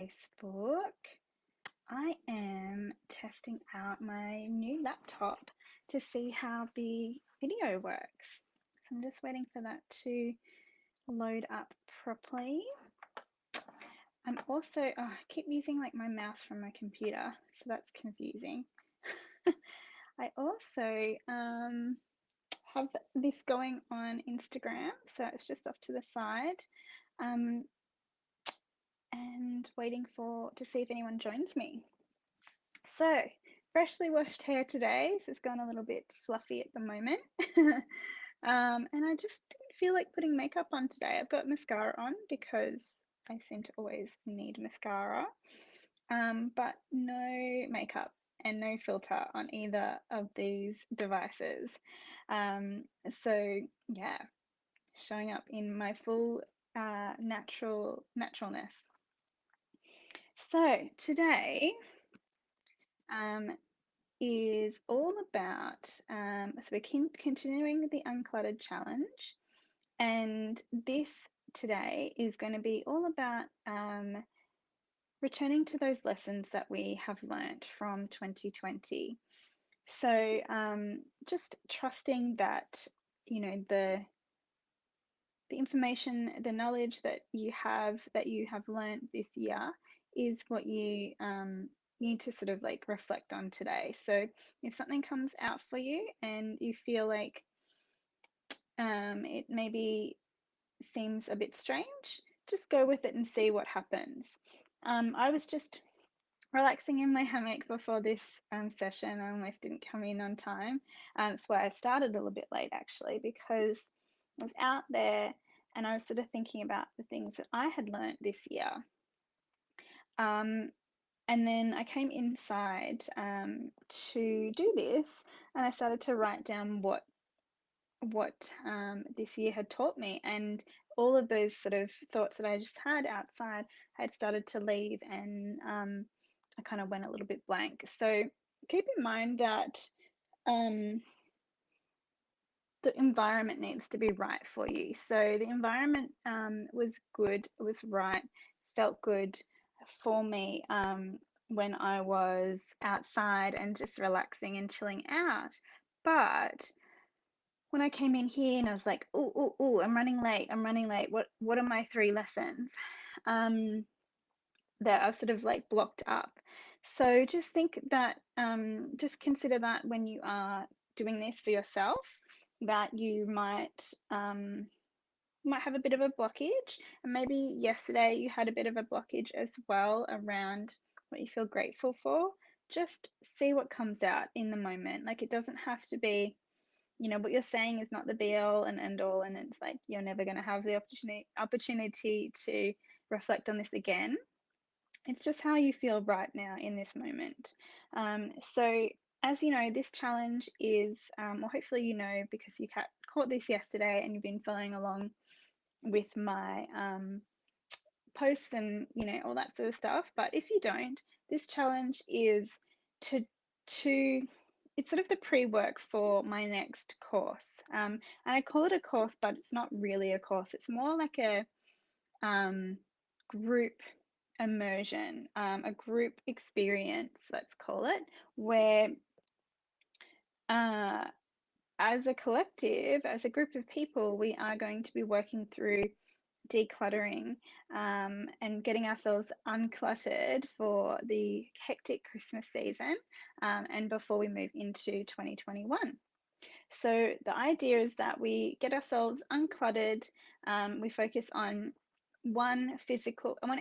Facebook. I am testing out my new laptop to see how the video works. So I'm just waiting for that to load up properly. I'm also, I keep using like my mouse from my computer, so that's confusing. I also have this going on Instagram, so it's just off to the side. Um, and waiting for to see if anyone joins me. So, freshly washed hair today, so it's gone a little bit fluffy at the moment. And I just didn't feel like putting makeup on today. I've got mascara on because I seem to always need mascara, but no makeup and no filter on either of these devices. So yeah, showing up in my full naturalness. So today um, is all about, so we're continuing the Uncluttered Challenge, and this today is going to be all about returning to those lessons that we have learnt from 2020. So just trusting that, you know, the information, the knowledge that you have learnt this year is what you need to sort of like reflect on today. So if something comes out for you and you feel like it maybe seems a bit strange, just go with it and see what happens. I was just relaxing in my hammock before this session. I almost didn't come in on time. That's why I started a little bit late actually, because I was out there and I was sort of thinking about the things that I had learnt this year. Um, and then I came inside to do this, and I started to write down what this year had taught me, and all of those sort of thoughts that I just had outside had started to leave, and I kind of went a little bit blank. So keep in mind that um, the environment needs to be right for you. So the environment was good, it was right, felt good for me when I was outside and just relaxing and chilling out. But when I came in here and I was like, oh, I'm running late. I'm running late. What are my three lessons? That I've sort of like blocked up. So just think that, just consider that when you are doing this for yourself, that you might have a bit of a blockage, and maybe yesterday you had a bit of a blockage as well around what you feel grateful for. Just see what comes out in the moment. Like, it doesn't have to be, you know, what you're saying is not the be all and end all, and it's like you're never going to have the opportunity to reflect on this again. It's just how you feel right now in this moment. So, as you know, this challenge is, well, hopefully you know because you caught this yesterday and you've been following along with my posts and, you know, all that sort of stuff. But if you don't, this challenge is to to it's sort of the pre-work for my next course. And I call it a course, but it's not really a course. It's more like a group immersion, a group experience, let's call it, where uh, as a collective, as a group of people, we are going to be working through decluttering and getting ourselves uncluttered for the hectic Christmas season and before we move into 2021. So the idea is that we get ourselves uncluttered. We focus on one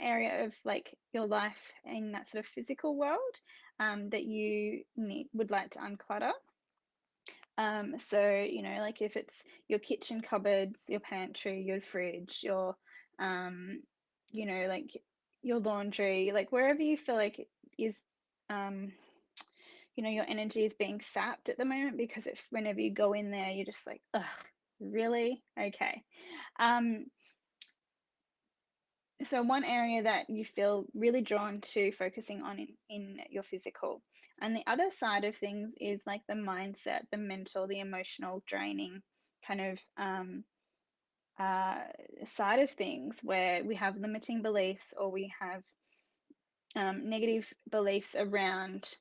area of like your life in that sort of physical world that you would like to unclutter. So, you know, like if it's your kitchen cupboards, your pantry, your fridge, your, um, you know, like your laundry, like wherever you feel like is, um, you know, your energy is being sapped at the moment, because if whenever you go in there, you're just like, ugh, really? Okay. Um, so one area that you feel really drawn to focusing on in your physical, and the other side of things is like the mindset, the mental, the emotional draining kind of uh, side of things, where we have limiting beliefs or we have negative beliefs around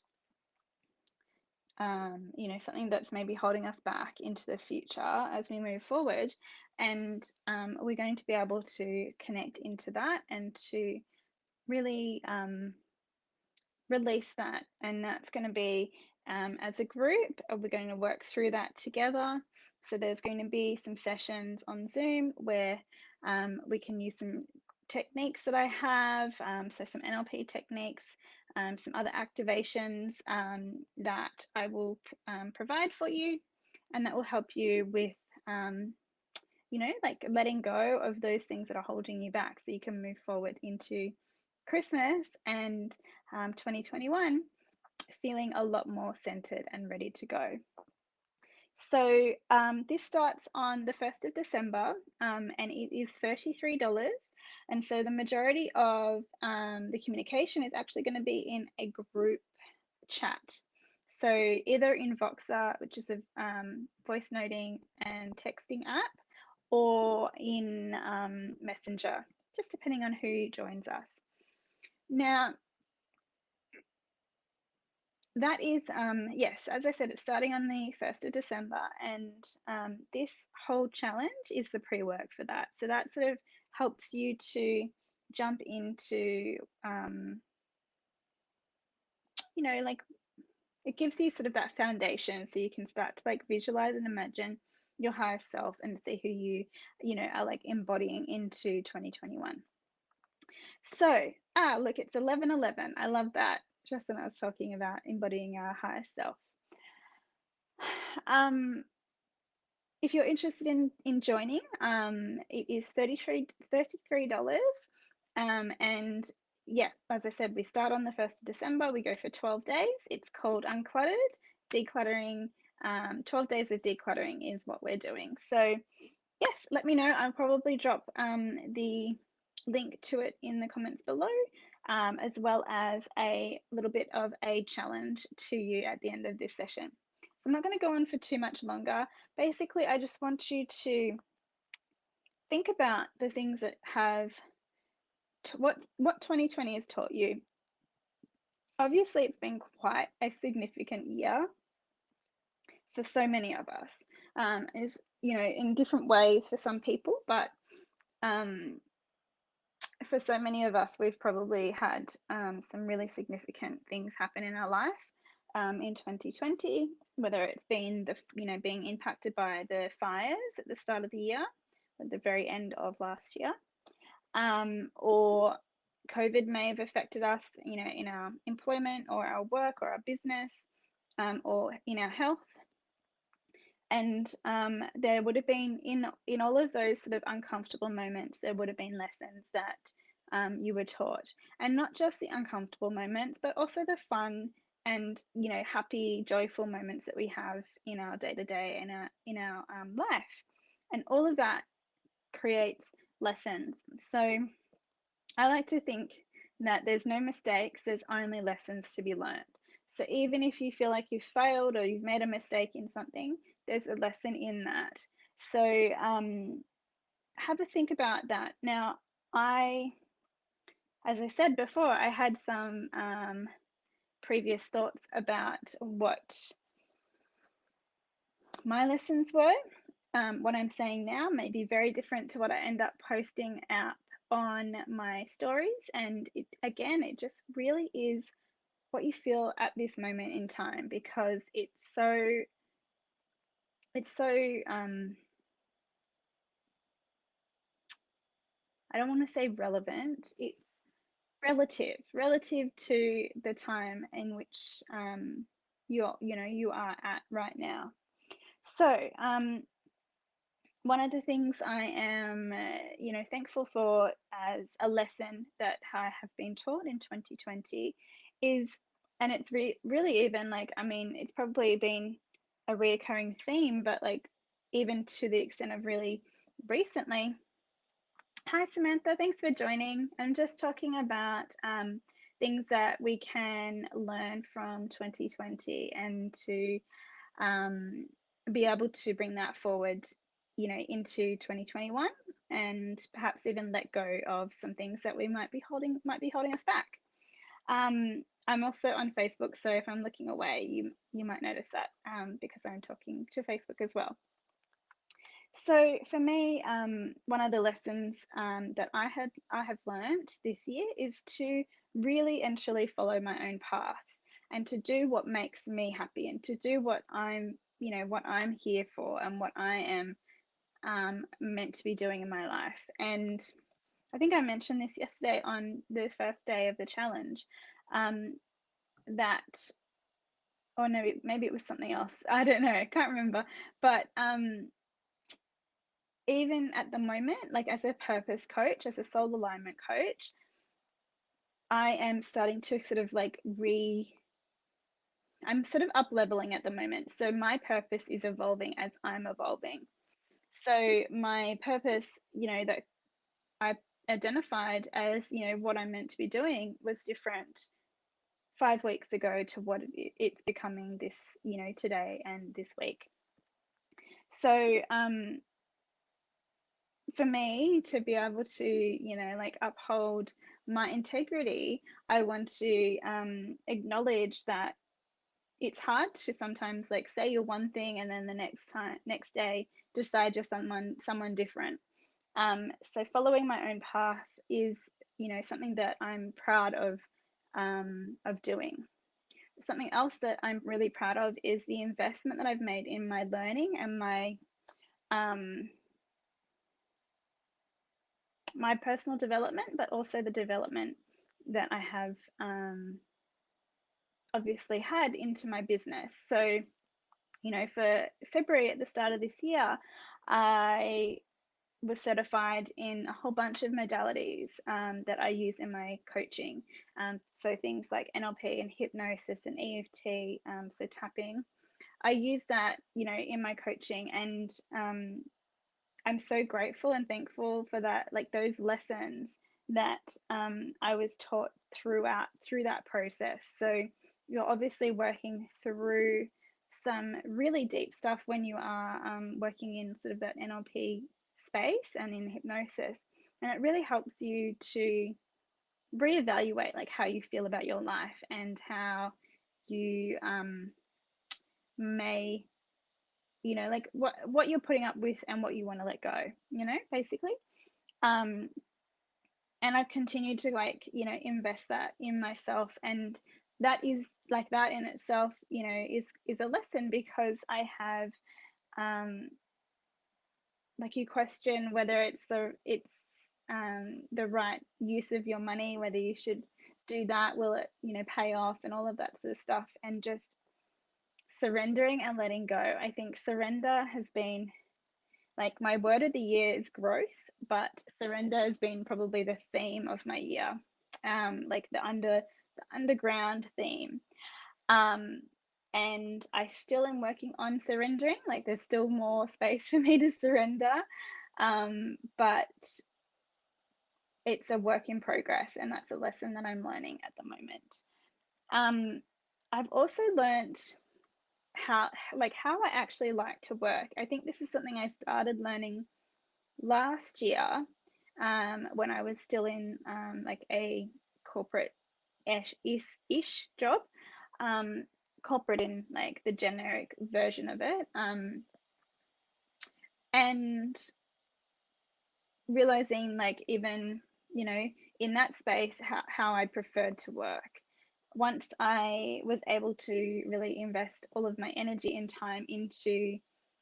something that's maybe holding us back into the future as we move forward. And we're going to be able to connect into that and to really release that. And that's going to be as a group, we're going to work through that together. So there's going to be some sessions on Zoom where we can use some techniques that I have, so some NLP techniques, some other activations that I will provide for you, and that will help you with, like letting go of those things that are holding you back so you can move forward into Christmas and 2021 feeling a lot more centered and ready to go. So this starts on the 1st of December and it is $33. And so the majority of the communication is actually going to be in a group chat. So either in Voxer, which is a voice noting and texting app, or in Messenger, just depending on who joins us. Now, that is, yes, as I said, it's starting on the 1st of December, and this whole challenge is the pre-work for that. So that sort of helps you to jump into, like it gives you sort of that foundation so you can start to like visualize and imagine your higher self and see who you are like embodying into 2021. So, look, it's 11:11. I love that. Just when I was talking about embodying our higher self. Um, if you're interested in joining, it is $33. And yeah, as I said, we start on the 1st of December. We go for 12 days. It's called Uncluttered Decluttering. 12 days of decluttering is what we're doing. So yes, let me know. I'll probably drop the link to it in the comments below, as well as a little bit of a challenge to you at the end of this session. I'm not going to go on for too much longer. Basically, I just want you to think about the things that have what 2020 has taught you. Obviously, it's been quite a significant year for so many of us. Is in different ways for some people, but for so many of us, we've probably had some really significant things happen in our life in 2020, whether it's been being impacted by the fires at the start of the year, at the very end of last year, or COVID may have affected us, in our employment or our work or our business, or in our health. And there would have been in all of those sort of uncomfortable moments, there would have been lessons that you were taught, and not just the uncomfortable moments, but also the fun and happy, joyful moments that we have in our day to day and in our life, and all of that creates lessons. So I like to think that there's no mistakes, there's only lessons to be learned. So even if you feel like you've failed or you've made a mistake in something, there's a lesson in that. So have a think about that. Now, as I said before, I had some previous thoughts about what my lessons were. What I'm saying now may be very different to what I end up posting out on my stories. And it just really is what you feel at this moment in time, because it's so I don't want to say relevant. It's relative to the time in which you are at right now. So one of the things I am thankful for as a lesson that I have been taught in 2020 is, and it's really even like, I mean, it's probably been a reoccurring theme, but like even to the extent of really recently. Hi, Samantha. Thanks for joining. I'm just talking about things that we can learn from 2020 and to be able to bring that forward, into 2021, and perhaps even let go of some things that we might be holding us back. I'm also on Facebook, so if I'm looking away, you might notice that because I'm talking to Facebook as well. So for me, one of the lessons that I have learned this year is to really and truly follow my own path and to do what makes me happy and to do what what I'm here for and what I am meant to be doing in my life. And I think I mentioned this yesterday on the first day of the challenge, um, that, or no, maybe it was something else. I don't know. I can't remember. But even at the moment, like as a purpose coach, as a soul alignment coach, I am starting to sort of I'm sort of up leveling at the moment. So my purpose is evolving as I'm evolving. So my purpose, that I identified as, what I'm meant to be doing was different 5 weeks ago to what it's becoming this, today and this week. So, for me to be able to, uphold my integrity, I want to acknowledge that it's hard to sometimes like say you're one thing and then the next day decide you're someone different. So following my own path is, something that I'm proud of doing. Something else that I'm really proud of is the investment that I've made in my learning and um, my personal development, but also the development that I have obviously had into my business. So, for February at the start of this year, I was certified in a whole bunch of modalities that I use in my coaching. So things like NLP and hypnosis and EFT, so tapping. I use that, in my coaching, and I'm so grateful and thankful for that, like those lessons that I was taught through that process. So you're obviously working through some really deep stuff when you are working in sort of that NLP space and in hypnosis, and it really helps you to reevaluate like how you feel about your life and how you may like what you're putting up with and what you want to let go, basically. um and I've continued to invest that in myself, and that is like that in itself, is a lesson because I have like you question whether the right use of your money, whether you should do that, will it pay off and all of that sort of stuff, and just surrendering and letting go. I think surrender has been like my word of the year is growth, but surrender has been probably the theme of my year, like the underground theme. Um, and I still am working on surrendering. Like there's still more space for me to surrender, but it's a work in progress, and that's a lesson that I'm learning at the moment. Um, I've also learned how I actually like to work. I think this is something I started learning last year, when I was still in like a corporate ish job, um, corporate in like the generic version of it, and realizing like even in that space how I preferred to work. Once I was able to really invest all of my energy and time into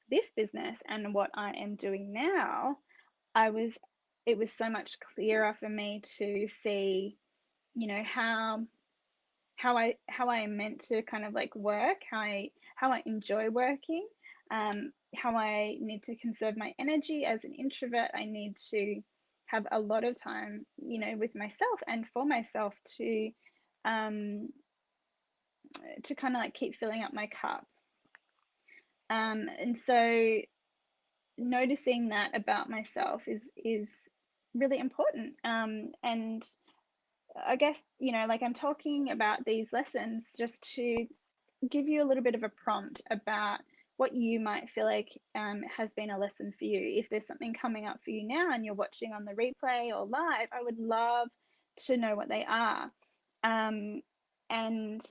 this business and what I am doing now, I was it was so much clearer for me to see, how I am meant to kind of like work, how I enjoy working, how I need to conserve my energy. As an introvert, I need to have a lot of time, with myself and for myself um, to kind of like keep filling up my cup. And so noticing that about myself is really important. And I guess, like I'm talking about these lessons just to give you a little bit of a prompt about what you might feel like has been a lesson for you. If there's something coming up for you now and you're watching on the replay or live, I would love to know what they are. And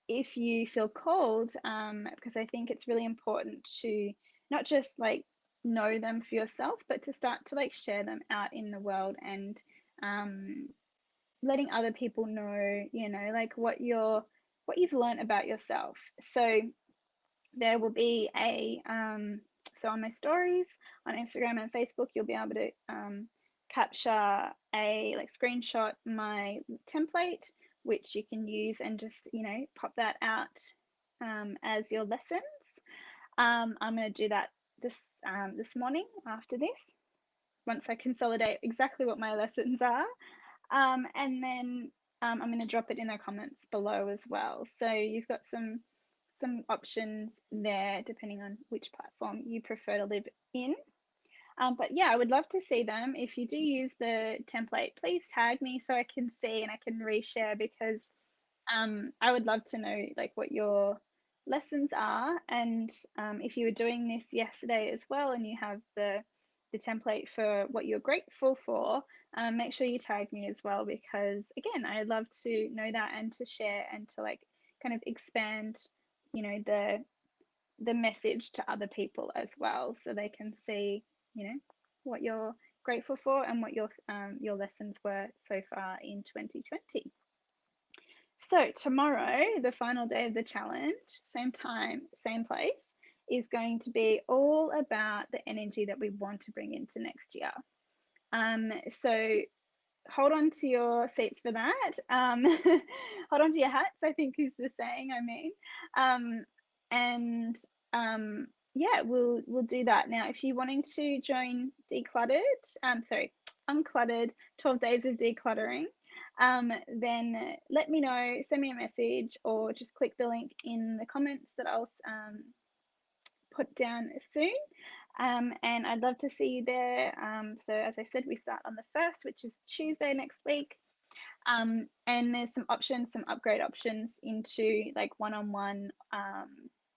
if you feel called, because I think it's really important to not just like know them for yourself, but to start to like share them out in the world, and um, letting other people know, like what you've learned about yourself. So there will be so on my stories on Instagram and Facebook, you'll be able to capture a like screenshot my template, which you can use and just pop that out as your lessons. I'm going to do that this morning after this, once I consolidate exactly what my lessons are. And then I'm going to drop it in the comments below as well. So you've got some options there depending on which platform you prefer to live in. But yeah, I would love to see them. If you do use the template, please tag me so I can see and I can reshare, because I would love to know like what your lessons are. And if you were doing this yesterday as well and you have the template for what you're grateful for, make sure you tag me as well, because again, I'd love to know that and to share and to like kind of expand, the message to other people as well, so they can see, what you're grateful for and what your lessons were so far in 2020. So tomorrow, the final day of the challenge, same time, same place, is going to be all about the energy that we want to bring into next year. So hold on to your seats for that. Hold on to your hats, I think is the saying. I mean, and yeah, we'll do that now. If you're wanting to join Decluttered, Uncluttered, 12 Days of Decluttering, then let me know. Send me a message or just click the link in the comments that I'll put down soon. And I'd love to see you there. So as I said, we start on the 1st, which is Tuesday next week. And there's some options, some upgrade options into like one-on-one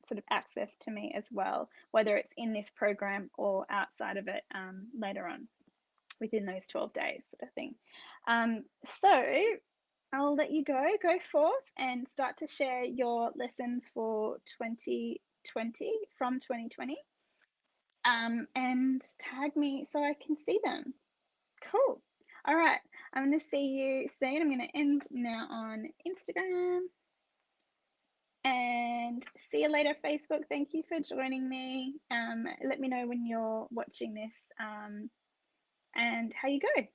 sort of access to me as well, whether it's in this program or outside of it later on within those 12 days sort of thing. So I'll let you go forth and start to share your lessons for 2020 from 2020, and tag me so I can see them. Cool. All right. I'm going to see you soon. I'm going to end now on Instagram. And see you later, Facebook. Thank you for joining me. Let me know when you're watching this and how you go.